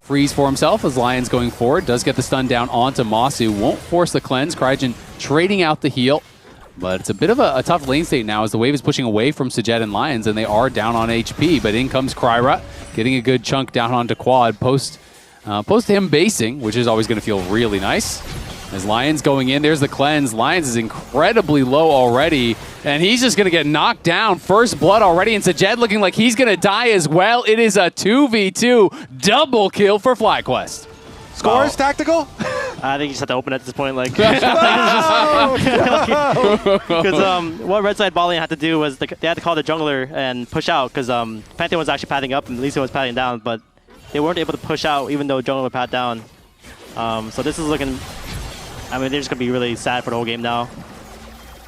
freeze for himself as LYON's going forward. Does get the stun down onto Masu. Won't force the cleanse. Cryogen trading out the heal. But it's a bit of a tough lane state now as the wave is pushing away from Sajet and LYONs, and they are down on HP. But in comes Kryra, getting a good chunk down onto Quad. Post him basing, which is always going to feel really nice. As LYON's going in, there's the cleanse. LYONs is incredibly low already, and he's just going to get knocked down. First blood already, and Sajet looking like he's going to die as well. It is a 2v2 double kill for FlyQuest. Scores, Tactical? I think you just have to open at this point. Like, because what Red Side Bali had to do was they had to call the jungler and push out because Pantheon was actually pathing up and Lisa was pathing down, but they weren't able to push out even though jungler pat down. So this is looking. I mean, they're just gonna be really sad for the whole game now.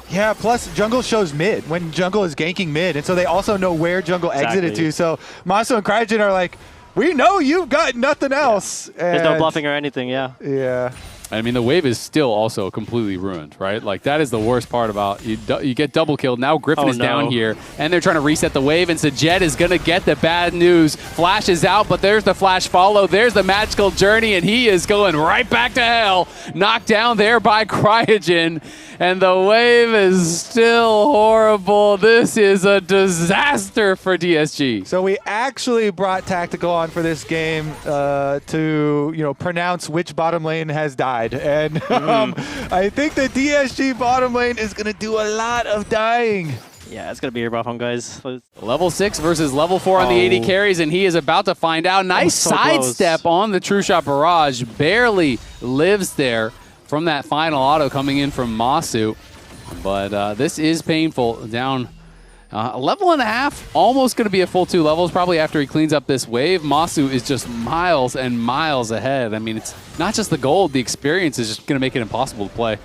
Yeah, plus jungle shows mid when jungle is ganking mid, and so they also know where jungle exited to. So Masu and Cryogen are like, we know you've got nothing else. Yeah. There's no bluffing or anything, yeah. Yeah. I mean, the wave is still also completely ruined, right? Like, that is the worst part about you get double killed. Now Griffin is down here, and they're trying to reset the wave, and Sajet is going to get the bad news. Flash is out, but there's the flash follow. There's the magical journey, and he is going right back to hell. Knocked down there by Cryogen, and the wave is still horrible. This is a disaster for DSG. So we actually brought Tactical on for this game to, pronounce which bottom lane has died. And I think the DSG bottom lane is going to do a lot of dying. Yeah, it's going to be a rough one, guys. Level 6 versus level 4 on the AD carries, and he is about to find out. Nice sidestep on the True Shot Barrage. Barely lives there from that final auto coming in from Masu. But this is painful. Down a level and a half, almost going to be a full 2 levels probably after he cleans up this wave. Masu is just miles and miles ahead. I mean, it's not just the gold, the experience is just going to make it impossible to play.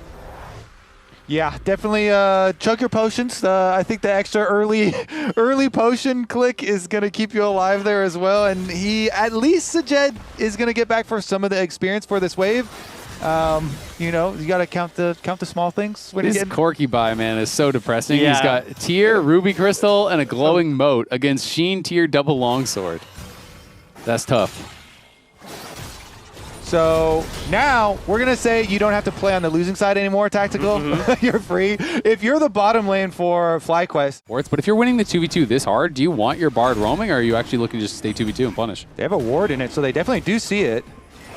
Yeah, definitely chug your potions. I think the extra early potion click is going to keep you alive there as well. And at least Sajet is going to get back for some of the experience for this wave. You got to count the small things. This Corky buy, man, is so depressing. Yeah. He's got Tier, Ruby Crystal, and a glowing moat against Sheen Tier double longsword. That's tough. So now we're going to say you don't have to play on the losing side anymore, Tactical. You're free. If you're the bottom lane for FlyQuest. But if you're winning the 2v2 this hard, do you want your Bard roaming, or are you actually looking to just stay 2v2 and punish? They have a ward in it, so they definitely do see it.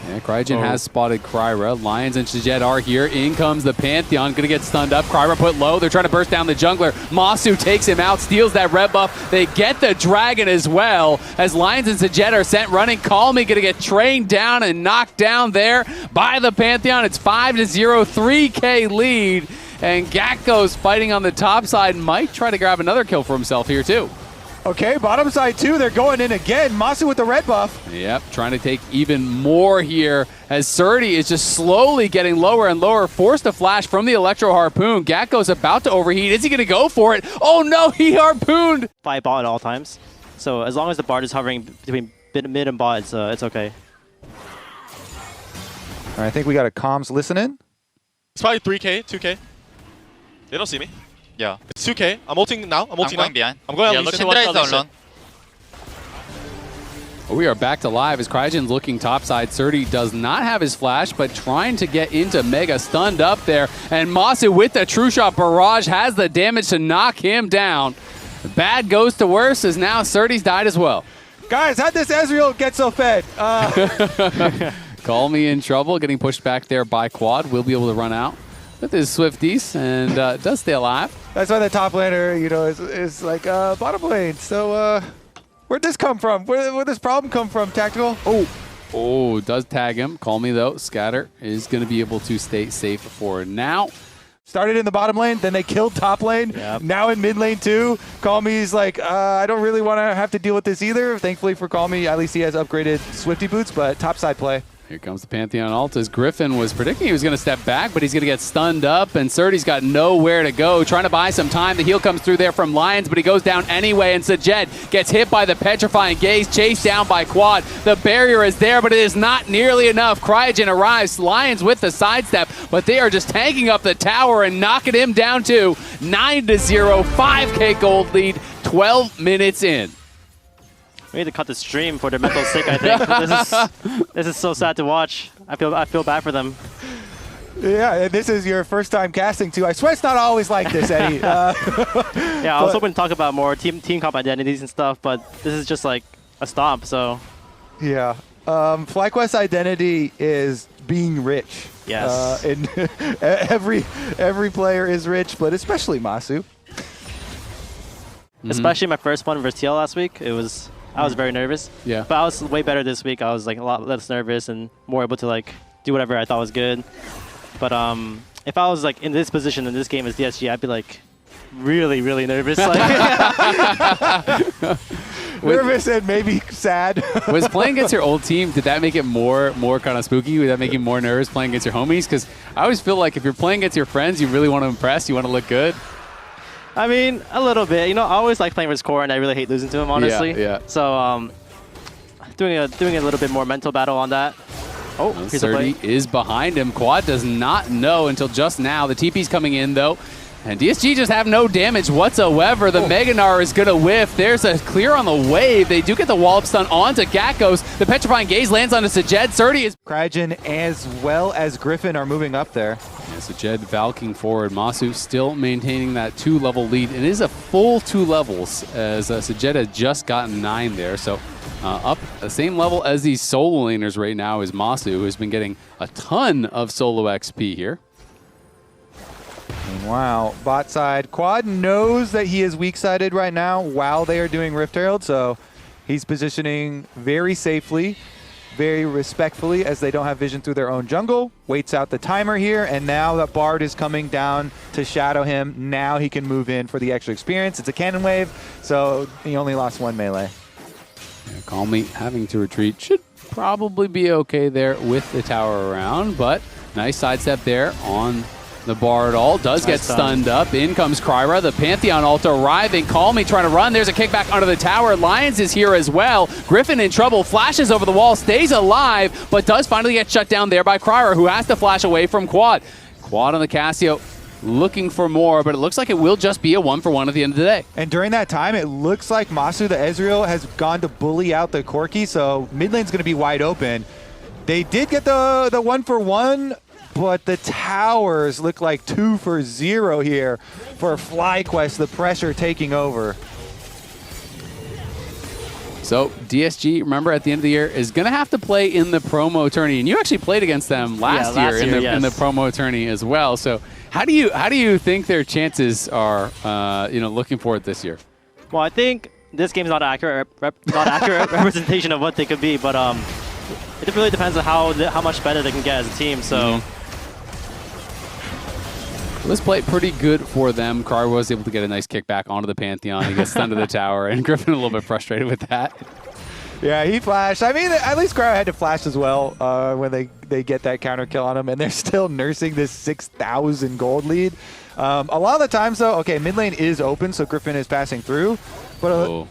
Yeah, Cryogen has spotted Kryra. LYONs and Sajet are here. In comes the Pantheon. Gonna get stunned up. Kryra put low. They're trying to burst down the jungler. Masu takes him out, steals that red buff. They get the dragon as well as LYONs and Sajet are sent running. Call Me gonna get trained down and knocked down there by the Pantheon. It's 5-0, 3K lead. And Gakko's fighting on the top side. Might try to grab another kill for himself here too. Okay, bottom side too. They're going in again. Masu with the red buff. Yep, trying to take even more here as Surdy is just slowly getting lower and lower. Forced to flash from the Electro Harpoon. Gakko's about to overheat. Is he going to go for it? Oh no, he harpooned! 5 bot at all times. So as long as the Bard is hovering between mid and bot, it's okay. All right, I think we got a comms listening. It's probably 3K, 2K. They don't see me. Yeah. It's 2K. I'm ulting now. I'm going behind. I'm going yeah, Syndra is alone. We are back to live as Cryogen's looking topside. Surdy does not have his flash, but trying to get into Mega, stunned up there. And Masu with the True Shot Barrage has the damage to knock him down. Bad goes to worse as now Surdy's died as well. Guys, how'd this Ezreal get so fed? Call Me in trouble, getting pushed back there by Quad. Will be able to run out with his Swifties and does stay alive. That's why the top laner, is like bottom lane. So where'd this come from? Where'd this problem come from, Tactical? Oh, does tag him. Call Me though. Scatter is going to be able to stay safe for now. Started in the bottom lane, then they killed top lane. Yep. Now in mid lane too. Call Me's like, I don't really want to have to deal with this either. Thankfully for Call Me, at least he has upgraded Swifty boots, but top side play. Here comes the Pantheon ult as Griffin was predicting he was going to step back, but he's going to get stunned up, and Surdy's got nowhere to go. Trying to buy some time. The heal comes through there from LYONs, but he goes down anyway, and Sajet gets hit by the Petrifying Gaze, chased down by Quad. The barrier is there, but it is not nearly enough. Cryogen arrives. LYONs with the sidestep, but they are just tanking up the tower and knocking him down too. 9-0, 5K gold lead, 12 minutes in. We need to cut the stream for their mental sake, I think. This is so sad to watch. I feel bad for them. Yeah, and this is your first time casting too. I swear it's not always like this, Eddie. Yeah, I was hoping to talk about more team comp identities and stuff, but this is just like a stomp, so. Yeah. FlyQuest's identity is being rich. Yes. And every player is rich, but especially Masu. Especially my first one versus TL last week. I was very nervous. Yeah. But I was way better this week. I was like a lot less nervous and more able to like do whatever I thought was good. But if I was like in this position in this game as DSG, I'd be like really, really nervous. Nervous and maybe sad. Was playing against your old team, did that make it more kind of spooky? Would that make you more nervous playing against your homies? Because I always feel like if you're playing against your friends, you really want to impress, you want to look good. I mean, a little bit. You know, I always like playing with Core, and I really hate losing to him, honestly. Yeah. So doing a little bit more mental battle on that. Oh, here's a play. Surdy is behind him. Quad does not know until just now. The TP's coming in, though. And DSG just have no damage whatsoever. The Meganar is going to whiff. There's a clear on the wave. They do get the wallop stun onto Gakkos. The Petrifying Gaze lands onto Sajed. Surdy is... Cryogen as well as Griffin are moving up there. Yeah, Sajed valking forward. Masu still maintaining that 2-level lead. It is a full 2 levels as Sajed has just gotten 9 there. So up the same level as these solo laners right now is Masu, who's been getting a ton of solo XP here. Wow, bot side. Quad knows that he is weak-sided right now while they are doing Rift Herald, so he's positioning very safely, very respectfully as they don't have vision through their own jungle. Waits out the timer here, and now that Bard is coming down to shadow him. Now he can move in for the extra experience. It's a cannon wave, so he only lost 1 melee. Yeah, Calmly having to retreat should probably be okay there with the tower around, but nice sidestep there on the Bard ult. Does get stunned up. In comes Kryra. The Pantheon ult arriving. Calmly trying to run. There's a kickback under the tower. Lions is here as well. Griffin in trouble. Flashes over the wall. Stays alive, but does finally get shut down there by Kryra, who has to flash away from Quad. Quad on the Cassio looking for more, but it looks like it will just be a 1-for-1 at the end of the day. And during that time, it looks like Masu, the Ezreal, has gone to bully out the Corki, so mid lane's going to be wide open. They did get the 1-for-1, but the towers look like 2-for-0 here for FlyQuest, the pressure taking over. So DSG, remember, at the end of the year, is going to have to play in the promo tourney. And you actually played against them last year in the promo tourney as well. So how do you think their chances are looking forward this year? Well, I think this game is not accurate representation of what they could be, but it really depends on how much better they can get as a team. So. This play pretty good for them. Kryra was able to get a nice kickback onto the Pantheon. He gets stunned to the tower, and Griffin a little bit frustrated with that. Yeah, he flashed. I mean, at least Kryra had to flash as well when they get that counter kill on him, and they're still nursing this 6,000 gold lead. A lot of the times, though, okay, mid lane is open, so Griffin is passing through. But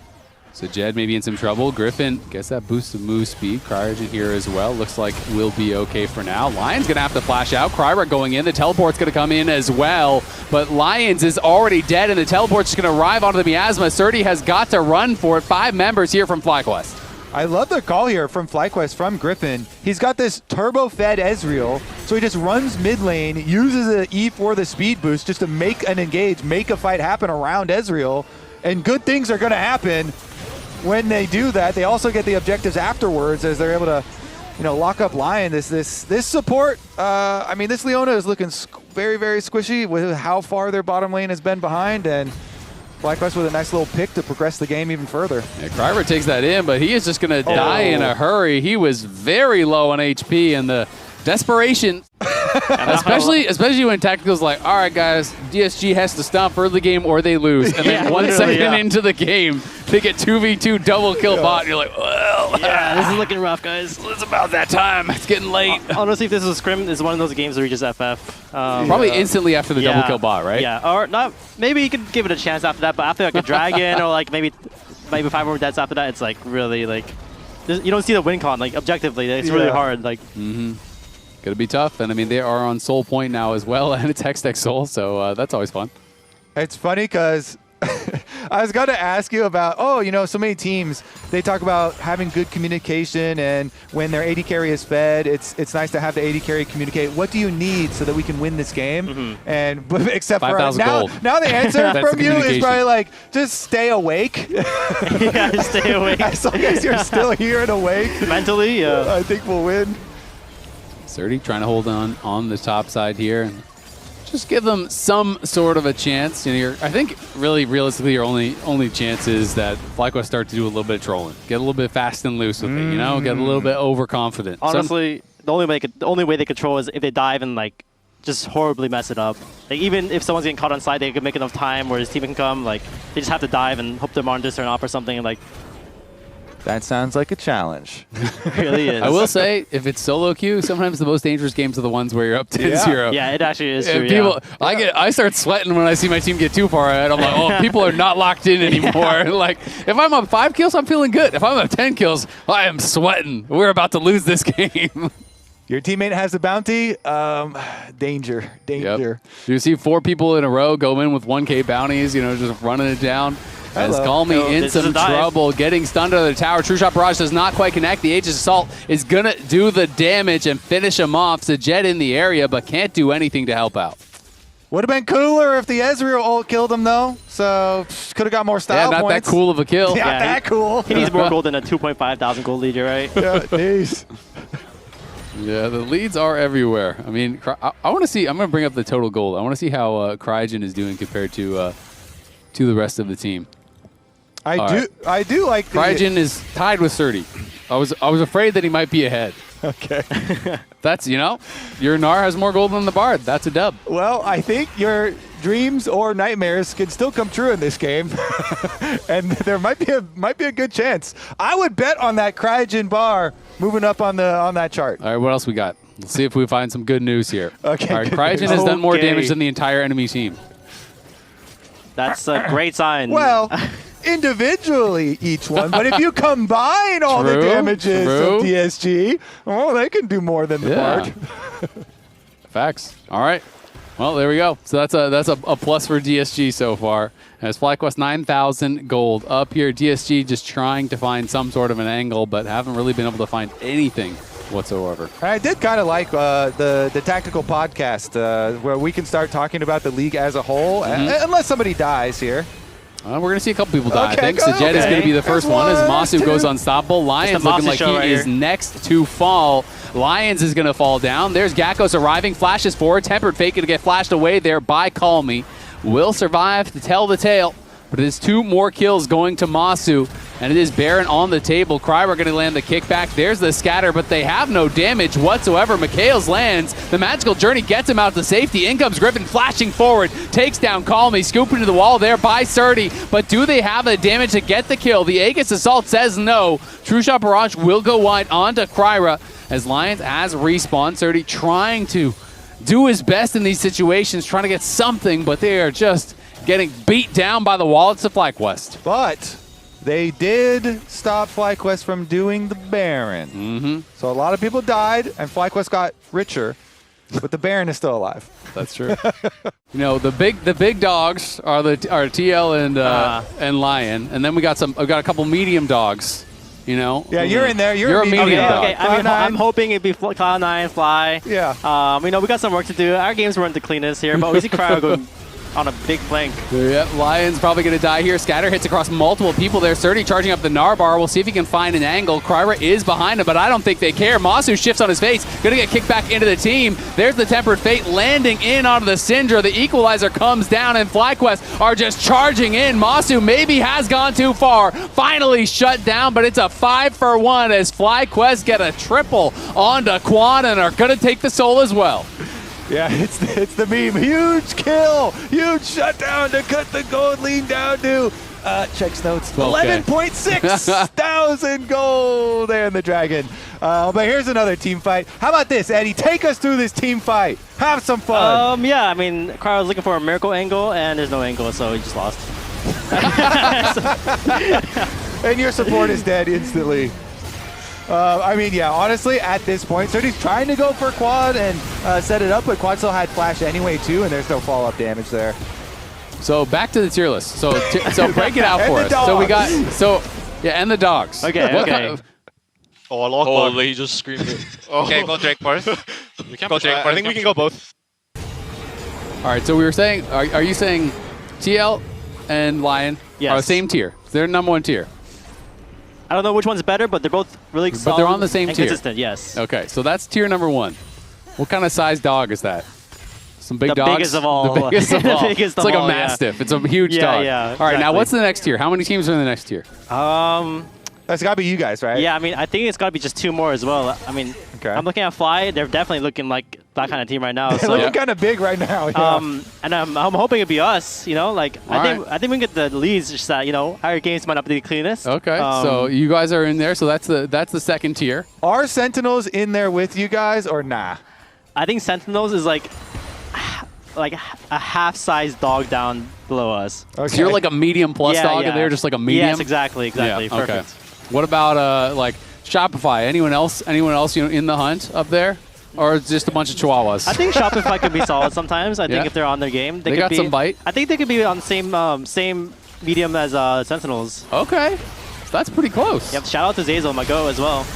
so Jed may be in some trouble. Griffin gets that boost of move speed. Cryogen here as well. Looks like we'll be okay for now. Lions going to have to flash out. Kryra going in. The teleport's going to come in as well. But Lions is already dead, and the teleport's just going to arrive onto the miasma. Surdy has got to run for it. 5 members here from FlyQuest. I love the call here from FlyQuest, from Griffin. He's got this turbo-fed Ezreal, so he just runs mid lane, uses the E for the speed boost just to make an engage, make a fight happen around Ezreal, and good things are going to happen. When they do that, they also get the objectives afterwards as they're able to, lock up Lion. This support. I mean, this Leona is looking very, very squishy with how far their bottom lane has been behind, and FlyQuest with a nice little pick to progress the game even further. Yeah, Kryra takes that in, but he is just going to die in a hurry. He was very low on HP, and the desperation, especially when Tactical's like, all right, guys, DSG has to stop early game or they lose. And then 1 second into the game, they get 2v2 double kill bot, and you're like, well, yeah, this is looking rough, guys. It's about that time. It's getting late. Honestly, if this was a scrim, this is one of those games where you just FF. Probably instantly after the double kill bot, right? Yeah, or not. Maybe you could give it a chance after that, but after like a dragon or like maybe 5 more deaths after that, it's like really like you don't see the win con like objectively. It's really hard. Like. Gonna be tough, and I mean they are on Soul Point now as well, and it's Hextech Soul, so that's always fun. It's funny because I was going to ask you about, so many teams, they talk about having good communication, and when their AD carry is fed, it's nice to have the AD carry communicate. What do you need so that we can win this game? But except for now the answer from you is probably like, just stay awake. Yeah, stay awake. As long as you're still here and awake. Mentally, yeah. I think we'll win. Surdy trying to hold on the top side here. And just give them some sort of a chance. I think really realistically your only chance is that FlyQuest start to do a little bit of trolling, get a little bit fast and loose with it, get a little bit overconfident. Honestly, the only way they control is if they dive and like just horribly mess it up. Like even if someone's getting caught on side, they can make enough time where his team can come. Like they just have to dive and hope their monitors turn off or something. And like that sounds like a challenge. It really is. I will say, if it's solo queue, sometimes the most dangerous games are the ones where you're up 10-0. Yeah, it actually is true. People, I start sweating when I see my team get too far ahead. I'm like, oh, people are not locked in anymore. Like, if I'm up 5 kills, I'm feeling good. If I'm up 10 kills, I am sweating. We're about to lose this game. Your teammate has a bounty. Danger. Yep. You see 4 people in a row go in with 1K bounties, just running it down. As Calmy in some trouble, getting stunned under the tower. True Shot Barrage does not quite connect. The Aegis Assault is going to do the damage and finish him off. Sajet in the area, but can't do anything to help out. Would have been cooler if the Ezreal ult killed him, though. So could have got more style points. That cool of a kill. Not that cool. He needs more gold than a 2.5 thousand gold lead, right? Yeah, jeez. Yeah, the leads are everywhere. I mean, I want to see. I'm going to bring up the total gold. I want to see how Cryogen is doing compared to the rest of the team. I do like Cryogen is tied with Surdy. I was afraid that he might be ahead. Okay. That's, your Gnar has more gold than the Bard. That's a dub. Well, I think your dreams or nightmares can still come true in this game. And there might be a good chance. I would bet on that Cryogen bar moving up on that chart. All right, what else we got? Let's see if we find some good news here. Okay. All right, Cryogen has done more damage than the entire enemy team. That's a great sign. Well, individually each one, but if you combine all the damages of DSG, they can do more than the Bard. Facts. All right. Well, there we go. So that's a plus for DSG so far. As FlyQuest 9,000 gold up here. DSG just trying to find some sort of an angle, but haven't really been able to find anything whatsoever. I did kind of like the tactical podcast where we can start talking about the league as a whole, unless somebody dies here. We're going to see a couple people die. I think Sajet is going to be the first one as Masu goes unstoppable. Lions looking like he is next to fall. Lions is going to fall down. There's Gakkos arriving, flashes forward. Tempered Fate going to get flashed away there by Calmy. Will survive to tell the tale, but it is 2 more kills going to Masu, and it is Baron on the table. Kryber going to land the kickback. There's the scatter, but they have no damage whatsoever. Mikhails lands. The Magical Journey gets him out to safety. In comes Griffin flashing forward, takes down Calmy, scooping to the wall there by Surdy, but do they have the damage to get the kill? The Aegis Assault says no. True Shot Barrage will go wide onto Kryra as Lions has respawned. Surdy trying to do his best in these situations, trying to get something, but they are just getting beat down by the wallets of FlyQuest. But they did stop FlyQuest from doing the Baron. So a lot of people died, and FlyQuest got richer, but the Baron is still alive. That's true. The big dogs are TL and Lion, and then we got a couple medium dogs. Yeah, you're in there. You're a medium dog. Okay. I'm hoping it'd be Cloud9, Fly. Yeah. We got some work to do. Our games weren't the cleanest here, but we see Cryo going on a big flank. Yeah, Lion's probably going to die here. Scatter hits across multiple people there. Surdy charging up the Gnar bar. We'll see if he can find an angle. Kryra is behind him, but I don't think they care. Masu shifts on his face. Going to get kicked back into the team. There's the Tempered Fate landing in onto the Syndra. The Equalizer comes down, and FlyQuest are just charging in. Masu maybe has gone too far. Finally shut down, but it's a 5-for-1 as FlyQuest get a triple onto Quan and are going to take the soul as well. Yeah, it's the meme. Huge kill, huge shutdown to cut the gold lead down to, checks notes, 11.6 thousand gold there in the Dragon. But here's another team fight. How about this, Eddie? Take us through this team fight. Have some fun. Yeah, I mean, Cryo was looking for a miracle angle, and there's no angle, so he just lost. And your support is dead instantly. Honestly, at this point, Surdy's trying to go for quad and set it up, but quad still had flash anyway, too, and there's no follow-up damage there. So back to the tier list. So break it out for us. So we got and the dogs. Okay. What Okay. kind of- Oh, a lot. Holy, he just screamed it. Okay, go Drake first. We can Go Drake I first. think we can go both. All right. So we were saying, are you saying TL and Lion Yes. are the same tier? They're number 1 tier. I don't know which one's better, but they're both really solid. But they're on the same and tier. consistent, yes. Okay. So that's tier number 1. What kind of size dog is that? Some big The dogs? biggest of all. The biggest of The all. biggest it's of like all, a yeah. mastiff. It's a huge Yeah, dog. yeah, All right. Now, exactly. what's the next tier? How many teams are in the next tier? That's got to be you guys, right? Yeah, I mean, I think it's got to be just 2 more as well. I mean, Okay. I'm looking at Fly. They're definitely looking like that kind of team right now. They're So, looking kind of big right now. Yeah. and I'm hoping it'd be us. You know, like I think we can get the leads. Just that our games might not be the cleanest. Okay. So you guys are in there. So that's the second tier. Are Sentinels in there with you guys or nah? I think Sentinels is like a half-size dog down below us. Okay. So you're like a medium plus Yeah, dog, yeah. and they're just like a medium. Yes, exactly. Yeah, Perfect. okay. What about like Shopify? Anyone else? In the hunt up there, or it's just a bunch of Chihuahuas? I think Shopify could be solid sometimes. I Yeah. think if they're on their game, They could got be, some bite? I think they could be on the same medium as Sentinels. Okay. So that's pretty close. Yep. Shout out to Zazel, my go as well.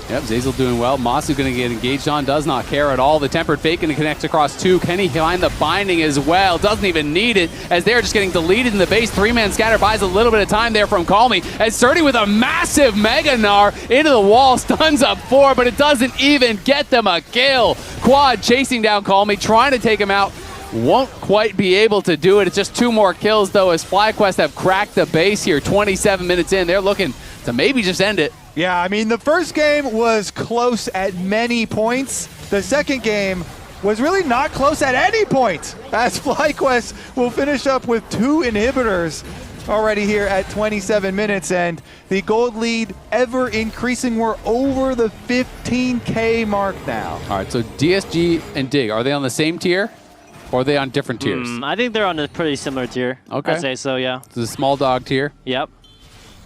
Yep, Zazel doing well. Masu going to get engaged on, does not care at all. The tempered fake going to connect across 2. Can he find the binding as well? Doesn't even need it as they're just getting deleted in the base. 3-man scatter buys a little bit of time there from Call Me. As Surdy with a massive Mega Gnar into the wall, stuns up 4, but it doesn't even get them a kill. Quad chasing down Call Me, trying to take him out. Won't quite be able to do it. It's just 2 more kills, though, as FlyQuest have cracked the base here. 27 minutes in. They're looking to maybe just end it. Yeah, I mean, the first game was close at many points. The second game was really not close at any point, as FlyQuest will finish up with 2 inhibitors already here at 27 minutes, and the gold lead ever increasing. We're over the 15K mark now. All right, so DSG and Dig, are they on the same tier? Or are they on different tiers? I think they're on a pretty similar tier. Okay. I'd say so, yeah. This is a small dog tier. Yep.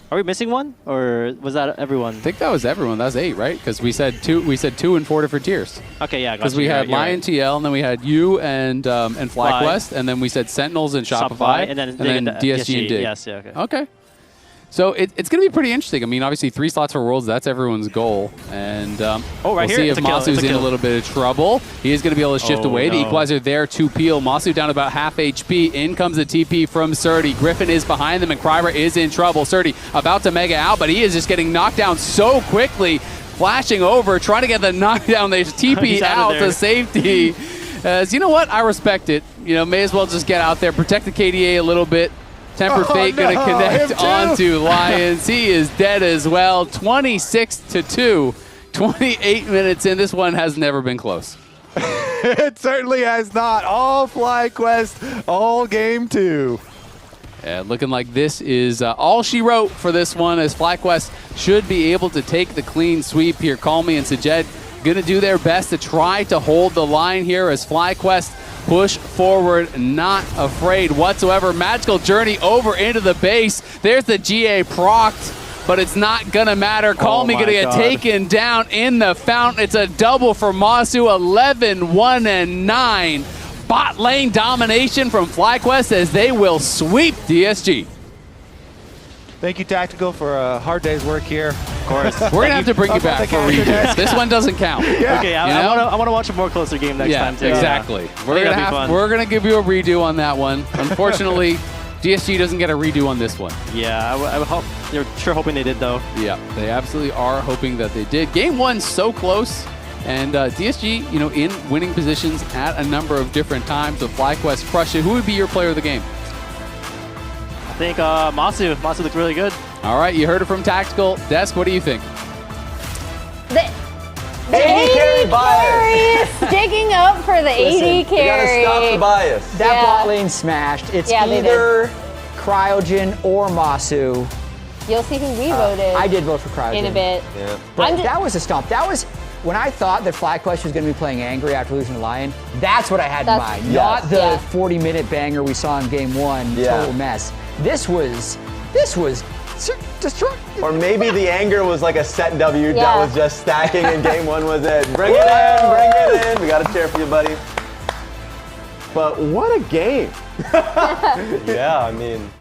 Are we missing one, or was that everyone? I think that was everyone. That was 8, right? Because we said 2. We said 2 and 4 different tiers. Okay, yeah. Because we had Lion TL, and then we had you and FlyQuest, and then we said Sentinels and Shopify, and then DSG and Dig. Yes, yeah, okay. Okay. So it's going to be pretty interesting. I mean, obviously 3 slots for Worlds, that's everyone's goal. And we'll here, see if it's a kill, Masu's it's a in a kill. little bit of trouble. He is going to be able to shift away. The no. equalizer there to Peel. Masu down about half HP. In comes the TP from Surdy. Griffin is behind them, and Kryber is in trouble. Surdy about to mega out, but he is just getting knocked down so quickly. Flashing over, trying to get the knockdown. They TP He's out out of there. to safety. As you know what? I respect it. May as well just get out there, protect the KDA a little bit. Tempered Fate going to connect onto Lions. He is dead as well. 26-2. 28 minutes in. This one has never been close. It certainly has not. All FlyQuest, all game 2. Yeah, looking like this is all she wrote for this one, as FlyQuest should be able to take the clean sweep here. Call Me and Sajed going to do their best to try to hold the line here as FlyQuest push forward, not afraid whatsoever. Magical Journey over into the base. There's the GA procced, but it's not going to matter. Call Me going to get taken down in the fountain. It's a double for Masu, 11-1-9. Bot lane domination from FlyQuest as they will sweep DSG. Thank you, Tactical, for a hard day's work here. Of course. We're going to have to bring you back for a redo. This one doesn't count. Yeah. Okay, I want to watch a more closer game next time too. Exactly. Yeah. We're gonna give you a redo on that one. Unfortunately, DSG doesn't get a redo on this one. Yeah, I would hope. They're sure hoping they did though. Yeah, they absolutely are hoping that they did. Game 1 so close, and DSG, in winning positions at a number of different times. With FlyQuest crushed it. Who would be your player of the game? I think Masu. Masu looked really good. All right, you heard it from Tactical. Desk, what do you think? The AD carry bias. Sticking up for the AD carry. You gotta stop the bias. That bot lane smashed. It's either Cryogen or Masu. You'll see who we voted. I did vote for Cryogen. In a bit. Yeah. But that was a stomp. That was when I thought that FlyQuest was going to be playing angry after losing to Lion. That's what I had in mind. Not the 40-minute banger we saw in game 1. Total mess. This was destructive. Or maybe the anger was like a set W that was just stacking and game 1 was it. Bring it in, bring it in. We got a cheer for you, buddy. But what a game. Yeah, I mean.